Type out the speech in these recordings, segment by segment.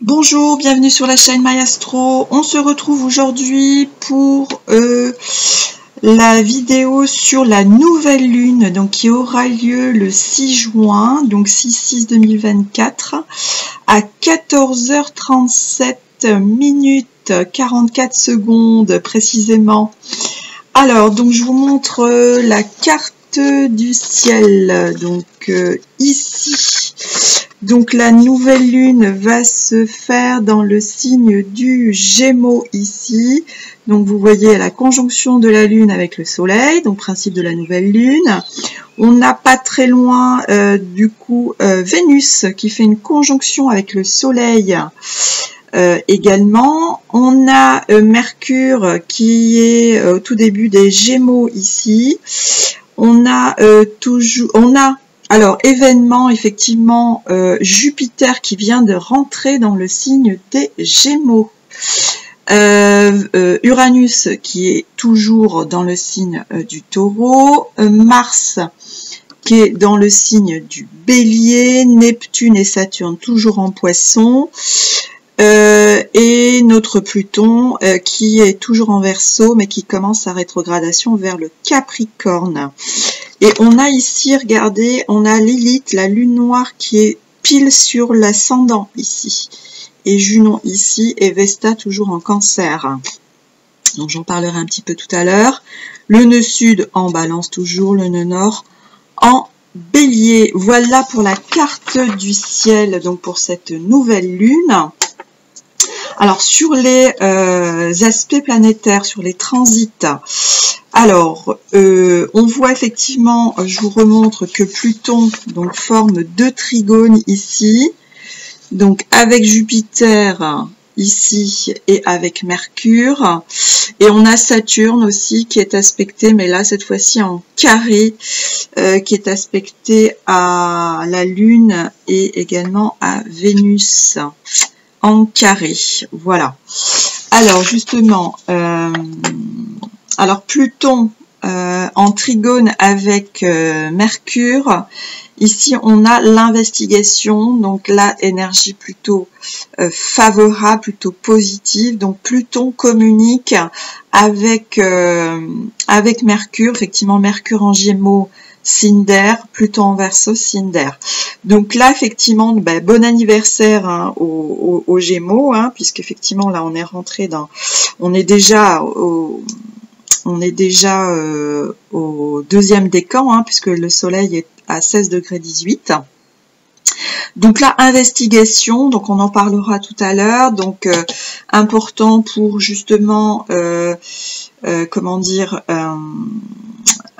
Bonjour, bienvenue sur la chaîne MyAstro. On se retrouve aujourd'hui pour la vidéo sur la nouvelle lune donc qui aura lieu le 6 juin, donc 6/6/2024 à 14h37 minutes 44 secondes précisément. Alors, donc je vous montre la carte du ciel, donc ici. Donc la nouvelle lune va se faire dans le signe du Gémeaux ici. Donc vous voyez la conjonction de la lune avec le soleil, donc principe de la nouvelle lune. On n'a pas très loin du coup Vénus qui fait une conjonction avec le soleil également. On a Mercure qui est au tout début des Gémeaux ici. On a alors, événement, effectivement, Jupiter qui vient de rentrer dans le signe des Gémeaux. Uranus qui est toujours dans le signe du Taureau. Mars qui est dans le signe du Bélier. Neptune et Saturne toujours en Poisson. Et notre Pluton qui est toujours en Verseau mais qui commence sa rétrogradation vers le Capricorne. Et on a ici, regardez, on a Lilith, la lune noire qui est pile sur l'ascendant ici. Et Junon ici et Vesta toujours en Cancer. Donc j'en parlerai un petit peu tout à l'heure. Le nœud sud en Balance toujours, le nœud nord en Bélier. Voilà pour la carte du ciel, donc pour cette nouvelle lune. Alors sur les aspects planétaires, sur les transits, alors on voit effectivement, je vous remontre que Pluton donc forme deux trigones ici, donc avec Jupiter ici et avec Mercure, et on a Saturne aussi qui est aspecté, mais là cette fois-ci en carré, qui est aspecté à la Lune et également à Vénus en carré. Voilà. Alors justement, alors Pluton en trigone avec Mercure. Ici, on a l'investigation, donc là, énergie plutôt favorable, plutôt positive. Donc Pluton communique avec avec Mercure, effectivement Mercure en Gémeaux, signe d'air, Pluton en Verseau, signe d'air. Donc là, effectivement, ben, bon anniversaire hein, aux Gémeaux, hein, puisqu'effectivement là, on est rentré dans, on est déjà au deuxième décan, hein, puisque le Soleil est à 16,18 degrés. Donc là, investigation, donc on en parlera tout à l'heure, donc important pour justement, comment dire,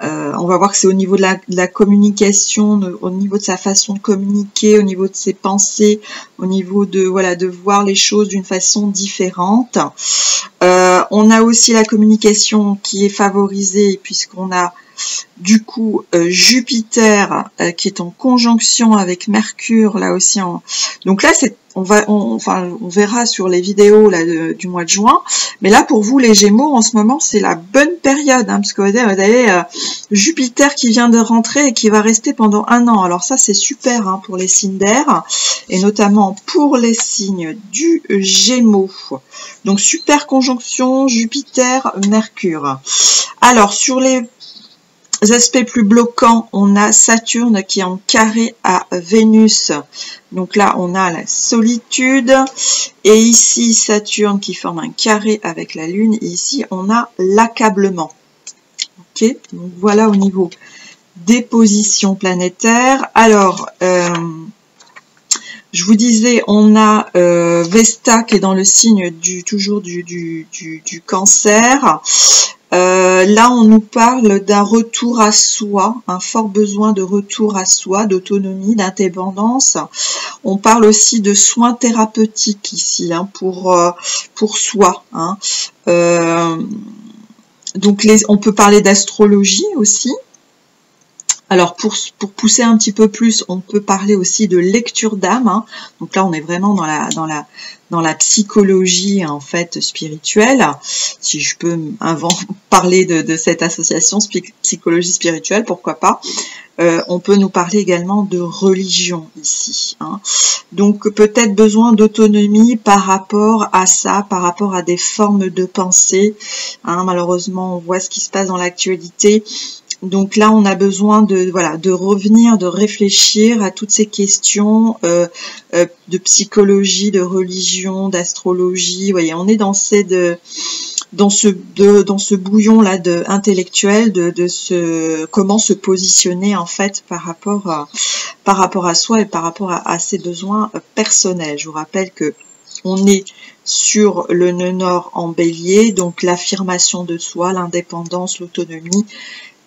on va voir que c'est au niveau de la communication, au niveau de sa façon de communiquer, au niveau de ses pensées, au niveau de voilà de voir les choses d'une façon différente. On a aussi la communication qui est favorisée puisqu'on a du coup Jupiter qui est en conjonction avec Mercure là aussi. Donc là c'est on verra sur les vidéos là, du mois de juin. Mais là, pour vous, les Gémeaux, en ce moment, c'est la bonne période, hein, parce que vous avez Jupiter qui vient de rentrer et qui va rester pendant 1 an. Alors ça, c'est super hein, pour les signes d'air, et notamment pour les signes du Gémeaux. Donc, super conjonction Jupiter-Mercure. Alors, sur les aspects plus bloquants, on a Saturne qui est en carré à Vénus. Donc là, on a la solitude. Et ici, Saturne qui forme un carré avec la Lune. Et ici, on a l'accablement. Ok, donc voilà au niveau des positions planétaires. Alors, je vous disais, on a Vesta qui est dans le signe toujours du Cancer. Là, on nous parle d'un retour à soi, un fort besoin de retour à soi, d'autonomie, d'indépendance. On parle aussi de soins thérapeutiques ici, hein, pour soi. Hein. Donc, on peut parler d'astrologie aussi. Alors pour pousser un petit peu plus, on peut parler aussi de lecture d'âme, hein. Donc là on est vraiment dans la psychologie en fait spirituelle, si je peux parler de cette association psychologie spirituelle, pourquoi pas. On peut nous parler également de religion ici, hein. Donc peut-être besoin d'autonomie par rapport à ça, par rapport à des formes de pensée, hein. Malheureusement on voit ce qui se passe dans l'actualité. Donc là, on a besoin de revenir, de réfléchir à toutes ces questions de psychologie, de religion, d'astrologie. Vous voyez, on est dans ce bouillon là intellectuel comment se positionner en fait par rapport à soi et par rapport à ses besoins personnels. Je vous rappelle que on est sur le nœud nord en Bélier, donc l'affirmation de soi, l'indépendance, l'autonomie.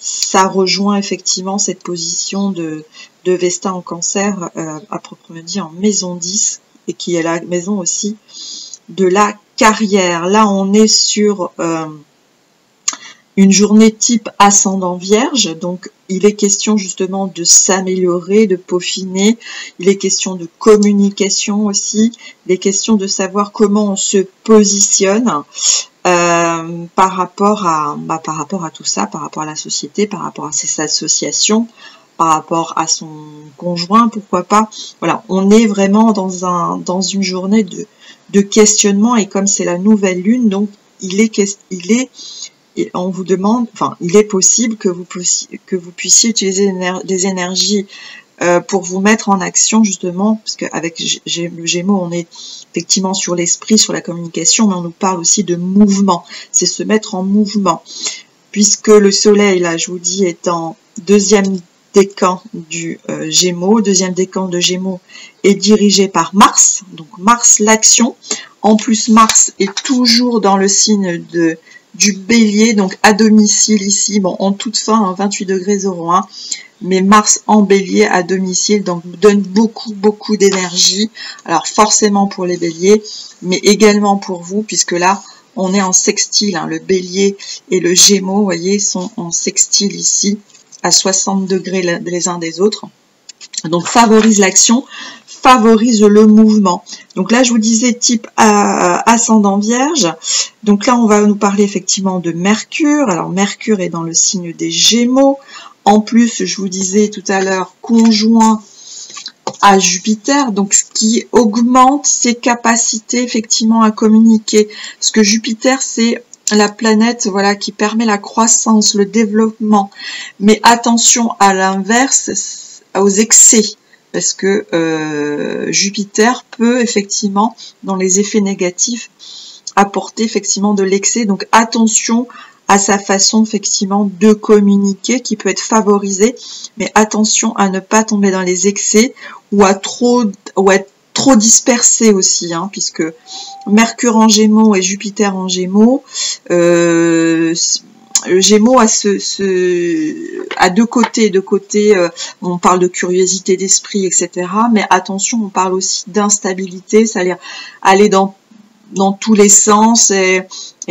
Ça rejoint effectivement cette position de Vesta en Cancer, à proprement dit en maison 10, et qui est la maison aussi de la carrière. Là, on est sur une journée type ascendant Vierge, donc il est question justement de s'améliorer, de peaufiner, il est question de communication aussi, il est question de savoir comment on se positionne par rapport à tout ça, par rapport à la société, par rapport à ses associations, par rapport à son conjoint, pourquoi pas. Voilà, on est vraiment dans une journée de questionnement, et comme c'est la nouvelle lune, donc on vous demande, enfin, il est possible que vous puissiez utiliser des énergies pour vous mettre en action justement, parce qu'avec le Gémeaux, on est effectivement sur l'esprit, sur la communication, mais on nous parle aussi de mouvement. C'est se mettre en mouvement, puisque le Soleil, là, je vous dis, est en deuxième décan du Gémeaux. Deuxième décan de Gémeaux est dirigé par Mars. Donc Mars, l'action. En plus, Mars est toujours dans le signe du Bélier, donc à domicile ici, bon, en toute fin, hein, 28°01, mais Mars en Bélier à domicile, donc donne beaucoup d'énergie. Alors forcément pour les Béliers, mais également pour vous, puisque là, on est en sextile, hein, le Bélier et le Gémeaux, vous voyez, sont en sextile ici, à 60° les uns des autres. Donc favorise l'action, favorise le mouvement. Donc là, je vous disais type ascendant Vierge. Donc là, on va nous parler effectivement de Mercure. Alors Mercure est dans le signe des Gémeaux. En plus, je vous disais tout à l'heure, conjoint à Jupiter, donc ce qui augmente ses capacités effectivement à communiquer. Parce que Jupiter, c'est la planète, voilà, qui permet la croissance, le développement. Mais attention à l'inverse, aux excès. Parce que Jupiter peut effectivement, dans les effets négatifs, apporter effectivement de l'excès. Donc attention à sa façon effectivement de communiquer, qui peut être favorisée, mais attention à ne pas tomber dans les excès ou à être trop dispersé aussi, hein, puisque Mercure en Gémeaux et Jupiter en Gémeaux, Gémeaux a deux côtés, on parle de curiosité d'esprit, etc. Mais attention, on parle aussi d'instabilité, c'est-à-dire aller dans tous les sens et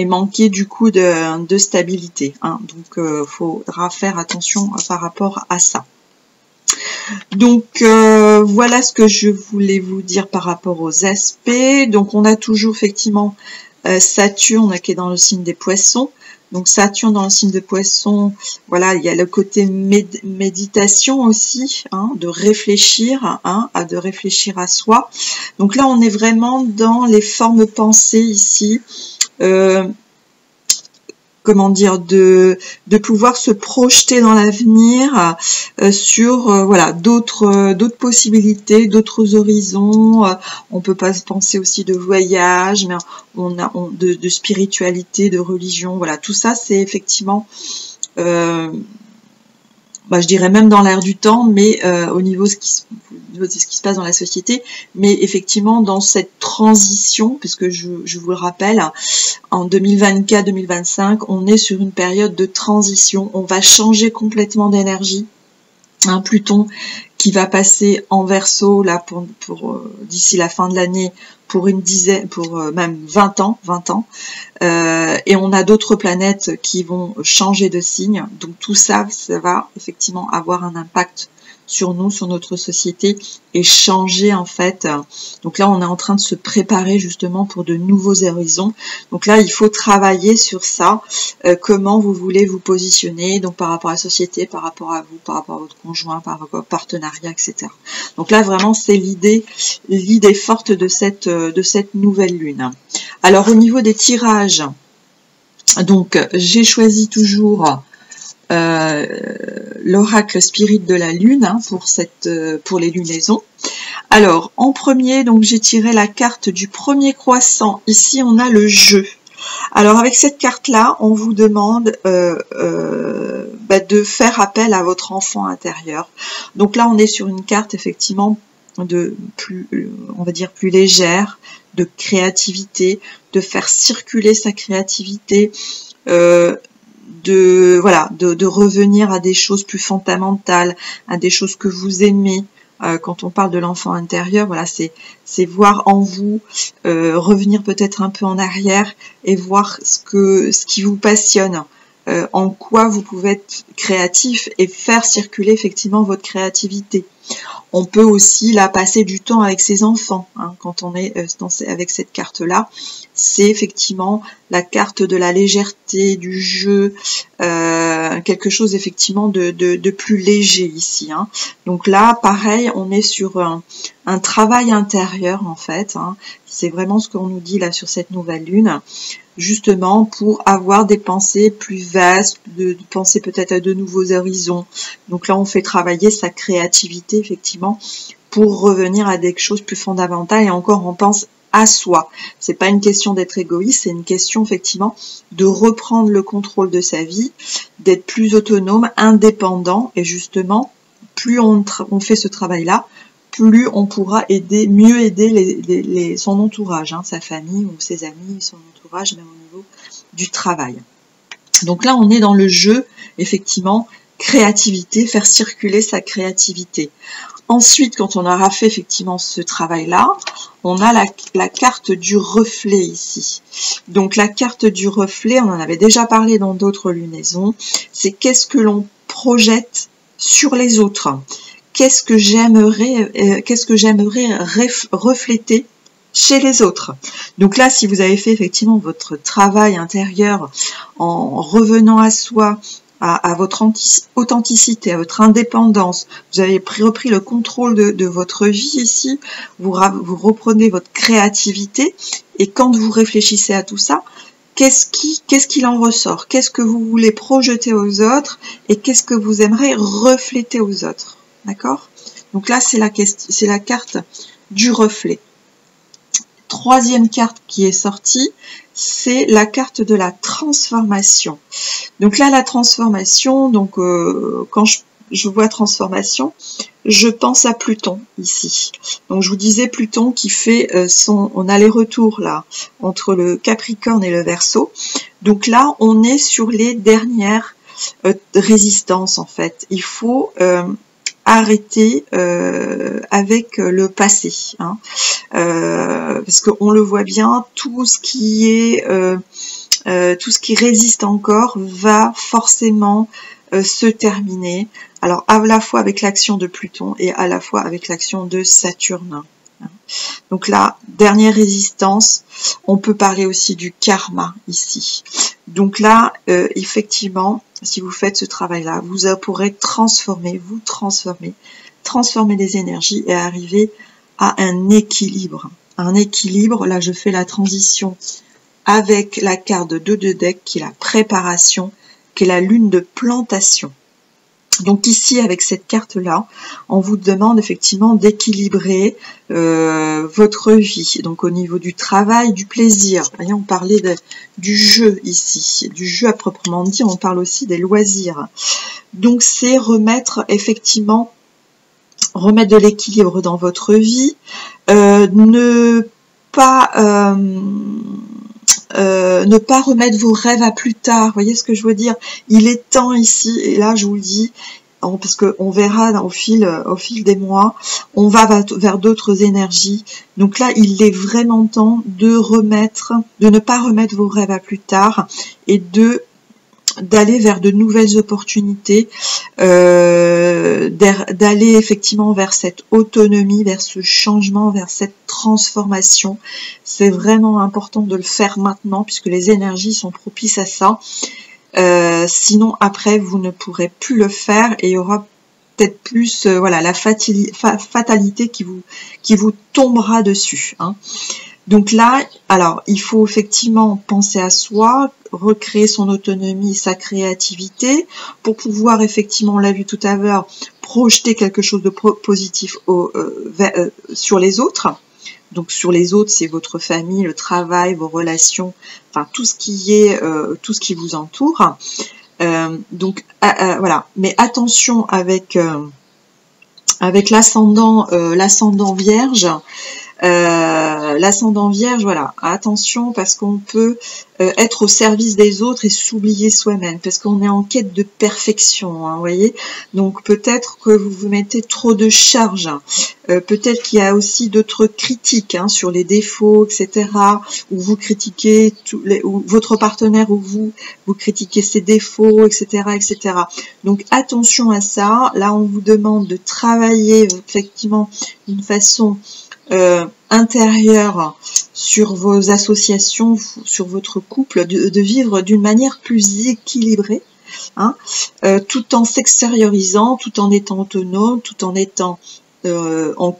manquer du coup de stabilité, hein. Donc faudra faire attention par rapport à ça. Donc voilà ce que je voulais vous dire par rapport aux aspects. Donc on a toujours effectivement Saturne qui est dans le signe des Poissons. Donc Saturne dans le signe de Poissons, voilà, il y a le côté méditation aussi, hein, de réfléchir, hein, de réfléchir à soi. Donc là, on est vraiment dans les formes pensées ici, comment dire, de pouvoir se projeter dans l'avenir sur voilà d'autres possibilités, d'autres horizons. On peut pas se penser aussi de voyage, mais de spiritualité, de religion. Voilà, tout ça c'est effectivement, je dirais même dans l'air du temps, mais au niveau de ce qui se passe dans la société, mais effectivement dans cette transition, puisque je vous le rappelle, en 2024-2025, on est sur une période de transition, on va changer complètement d'énergie. Un Pluton qui va passer en Verseau là pour d'ici la fin de l'année pour une dizaine, pour même 20 ans, et on a d'autres planètes qui vont changer de signe. Donc tout ça, ça va effectivement avoir un impact sur nous, sur notre société, et changer en fait. Donc là, on est en train de se préparer justement pour de nouveaux horizons. Donc là, il faut travailler sur ça, comment vous voulez vous positionner, donc par rapport à la société, par rapport à vous, par rapport à votre conjoint, par rapport au partenariat, etc. Donc là, vraiment, c'est l'idée forte de cette nouvelle lune. Alors au niveau des tirages, donc j'ai choisi toujours l'oracle spirit de la lune pour les lunaisons. Alors en premier, donc j'ai tiré la carte du premier croissant. Ici on a le jeu. Alors avec cette carte là, on vous demande de faire appel à votre enfant intérieur. Donc là on est sur une carte effectivement on va dire plus légère, de créativité, de faire circuler sa créativité, de revenir à des choses plus fondamentales, à des choses que vous aimez. Quand on parle de l'enfant intérieur, voilà, c'est voir en vous, revenir peut-être un peu en arrière et voir ce qui vous passionne, en quoi vous pouvez être créatif et faire circuler effectivement votre créativité. On peut aussi là passer du temps avec ses enfants, hein, quand on est avec cette carte-là. C'est effectivement la carte de la légèreté, du jeu, quelque chose effectivement de plus léger ici. Hein. Donc là, pareil, on est sur un travail intérieur en fait. Hein. C'est vraiment ce qu'on nous dit là sur cette nouvelle lune, justement pour avoir des pensées plus vastes, de penser peut-être à de nouveaux horizons. Donc là, on fait travailler sa créativité effectivement pour revenir à des choses plus fondamentales, et encore on pense à soi. C'est pas une question d'être égoïste, c'est une question effectivement de reprendre le contrôle de sa vie, d'être plus autonome, indépendant, et justement plus on fait ce travail-là, plus on pourra mieux aider son entourage, hein, sa famille ou ses amis, son entourage, même au niveau du travail. Donc là, on est dans le jeu, effectivement, créativité, faire circuler sa créativité. Ensuite, quand on aura fait effectivement ce travail-là, on a la carte du reflet ici. Donc la carte du reflet, on en avait déjà parlé dans d'autres lunaisons, c'est qu'est-ce que l'on projette sur les autres. Qu'est-ce que j'aimerais refléter chez les autres. Donc là, si vous avez fait effectivement votre travail intérieur en revenant à soi, à votre authenticité, à votre indépendance, vous avez repris le contrôle de votre vie ici, vous reprenez votre créativité, et quand vous réfléchissez à tout ça, qu'est-ce qu'il en ressort? Qu'est-ce que vous voulez projeter aux autres, et qu'est-ce que vous aimeriez refléter aux autres? D'accord? Donc là, c'est la carte du reflet. Troisième carte qui est sortie, c'est la carte de la transformation. Donc là, la transformation, donc quand je vois transformation, je pense à Pluton ici. Donc je vous disais Pluton qui fait son aller-retour là entre le Capricorne et le Verseau. Donc là, on est sur les dernières résistances en fait. Il faut arrêter avec le passé, hein. Parce qu'on le voit bien, tout ce qui résiste encore va forcément se terminer. Alors à la fois avec l'action de Pluton et à la fois avec l'action de Saturne. Donc là, dernière résistance, on peut parler aussi du karma ici. Donc là, effectivement, si vous faites ce travail-là, vous pourrez transformer les énergies et arriver à un équilibre. Un équilibre, là je fais la transition avec la carte de 2 de deck qui est la préparation, qui est la lune de plantation. Donc ici, avec cette carte-là, on vous demande effectivement d'équilibrer votre vie. Donc au niveau du travail, du plaisir. Voyez, on parlait du jeu ici. Du jeu à proprement dit, on parle aussi des loisirs. Donc c'est remettre de l'équilibre dans votre vie. Ne pas remettre vos rêves à plus tard. Vous voyez ce que je veux dire? Il est temps ici, et là je vous le dis, parce qu'on verra au fil des mois, on va vers d'autres énergies. Donc là, il est vraiment temps de ne pas remettre vos rêves à plus tard et d'aller vers de nouvelles opportunités, d'aller effectivement vers cette autonomie, vers ce changement, vers cette transformation. C'est vraiment important de le faire maintenant puisque les énergies sont propices à ça. Sinon après vous ne pourrez plus le faire et il y aura peut-être plus voilà la fatalité qui vous tombera dessus, hein. Donc là, alors il faut effectivement penser à soi, recréer son autonomie, sa créativité pour pouvoir effectivement, on l'a vu tout à l'heure, projeter quelque chose de positif sur les autres. Donc sur les autres, c'est votre famille, le travail, vos relations, enfin tout ce qui vous entoure. Donc voilà. Mais attention avec l'ascendant Vierge. L'ascendant Vierge, voilà, attention parce qu'on peut être au service des autres et s'oublier soi-même, parce qu'on est en quête de perfection, hein, vous voyez. Donc peut-être que vous vous mettez trop de charges, peut-être qu'il y a aussi d'autres critiques, hein, sur les défauts, etc. Ou vous critiquez ou votre partenaire ou vous critiquez ses défauts, etc., etc. Donc attention à ça. Là, on vous demande de travailler effectivement d'une façon intérieure sur vos associations, sur votre couple, de vivre d'une manière plus équilibrée, hein, tout en s'extériorisant, tout en étant autonome, tout en étant en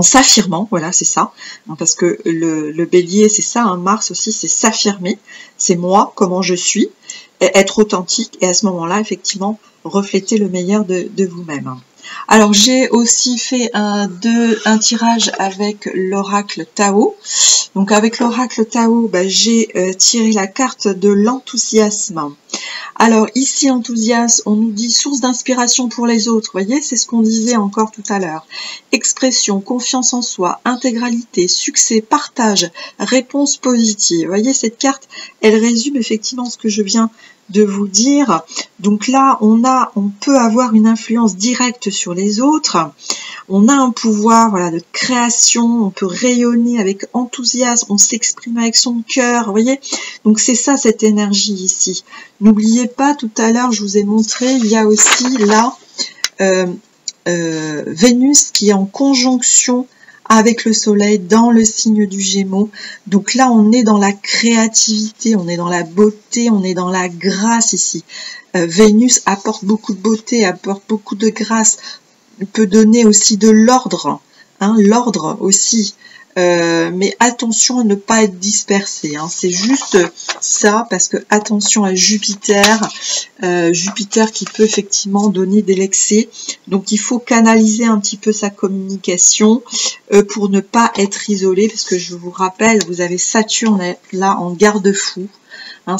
s'affirmant, voilà, c'est ça, hein, parce que le bélier, c'est ça, hein, Mars aussi, c'est s'affirmer, c'est moi, comment je suis, être authentique, et à ce moment-là, effectivement, refléter le meilleur de vous-même. Alors j'ai aussi fait un tirage avec l'oracle Tao. Donc avec l'oracle Tao, j'ai tiré la carte de l'enthousiasme. Alors ici enthousiasme, on nous dit source d'inspiration pour les autres. Vous voyez, c'est ce qu'on disait encore tout à l'heure. Expression, confiance en soi, intégralité, succès, partage, réponse positive. Vous voyez, cette carte, elle résume effectivement ce que je viens de vous dire. Donc là, on peut avoir une influence directe sur les autres. On a un pouvoir, voilà, de création. On peut rayonner avec enthousiasme. On s'exprime avec son cœur. Vous voyez. Donc c'est ça cette énergie ici. N'oubliez pas, tout à l'heure, je vous ai montré, il y a aussi là Vénus qui est en conjonction avec le soleil dans le signe du Gémeaux. Donc là, on est dans la créativité, on est dans la beauté, on est dans la grâce ici. Vénus apporte beaucoup de beauté, apporte beaucoup de grâce, peut donner aussi de l'ordre, hein, l'ordre aussi. Mais attention à ne pas être dispersé, hein. C'est juste ça, parce que attention à Jupiter, Jupiter qui peut effectivement donner de l'excès. Donc il faut canaliser un petit peu sa communication pour ne pas être isolé, parce que je vous rappelle, vous avez Saturne là en garde-fou, hein,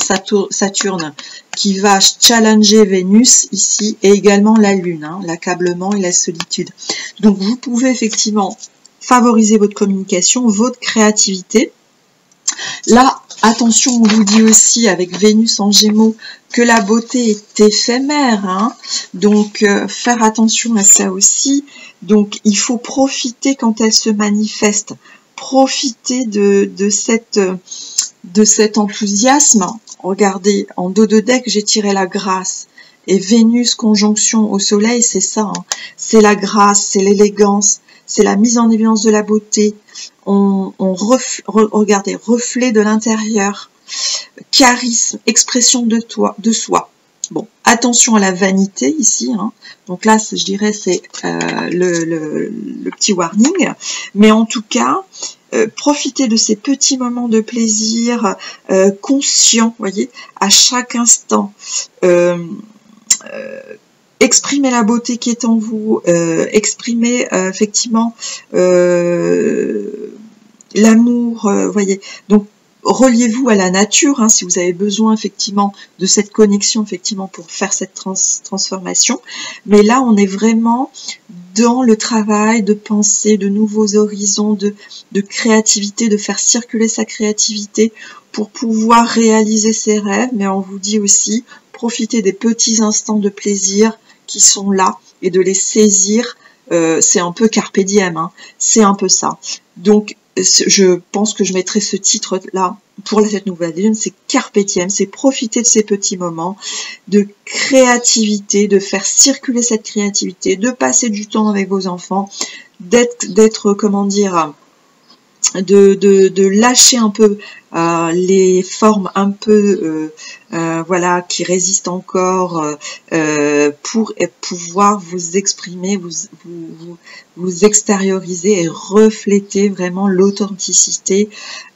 Saturne qui va challenger Vénus ici, et également la Lune, hein, l'accablement et la solitude. Donc vous pouvez effectivement favoriser votre communication, votre créativité. Là, attention, on vous dit aussi avec Vénus en Gémeaux que la beauté est éphémère, hein. Donc faire attention à ça aussi. Donc il faut profiter quand elle se manifeste, profiter de cet enthousiasme. Regardez, en dos de deck, j'ai tiré la grâce. Et Vénus conjonction au soleil, c'est ça, hein. C'est la grâce, c'est l'élégance, c'est la mise en évidence de la beauté. Regardez, reflet de l'intérieur, charisme, expression de soi. Bon, attention à la vanité ici, hein. Donc là, je dirais, c'est le petit warning. Mais en tout cas, profitez de ces petits moments de plaisir conscients, voyez, à chaque instant. Exprimez la beauté qui est en vous, exprimez effectivement l'amour, voyez. Donc reliez-vous à la nature, hein, si vous avez besoin effectivement de cette connexion effectivement pour faire cette transformation. Mais là, on est vraiment dans le travail de penser de nouveaux horizons, de créativité, de faire circuler sa créativité pour pouvoir réaliser ses rêves. Mais on vous dit aussi profiter des petits instants de plaisir qui sont là et de les saisir. C'est un peu carpe diem, hein. C'est un peu ça. Donc, je pense que je mettrai ce titre-là pour cette nouvelle lune, c'est carpe diem, c'est profiter de ces petits moments de créativité, de faire circuler cette créativité, de passer du temps avec vos enfants, d'être comment dire, de lâcher un peu les formes un peu voilà, qui résistent encore pour pouvoir vous exprimer, vous extérioriser et refléter vraiment l'authenticité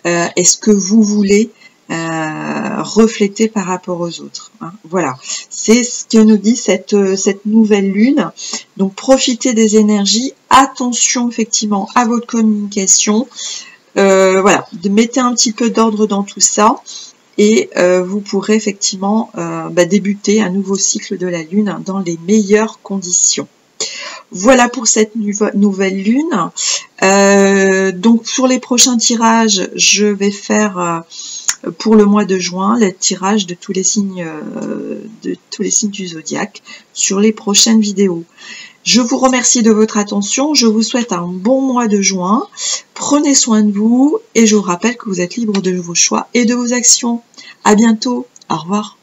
et ce que vous voulez refléter par rapport aux autres, hein. Voilà, c'est ce que nous dit cette nouvelle lune. Donc profitez des énergies, attention effectivement à votre communication, voilà, mettez un petit peu d'ordre dans tout ça et vous pourrez effectivement débuter un nouveau cycle de la lune dans les meilleures conditions. Voilà pour cette nouvelle lune. Donc sur les prochains tirages, je vais faire pour le mois de juin le tirage de tous les signes du zodiaque sur les prochaines vidéos. Je vous remercie de votre attention, je vous souhaite un bon mois de juin, prenez soin de vous et je vous rappelle que vous êtes libre de vos choix et de vos actions. À bientôt, au revoir.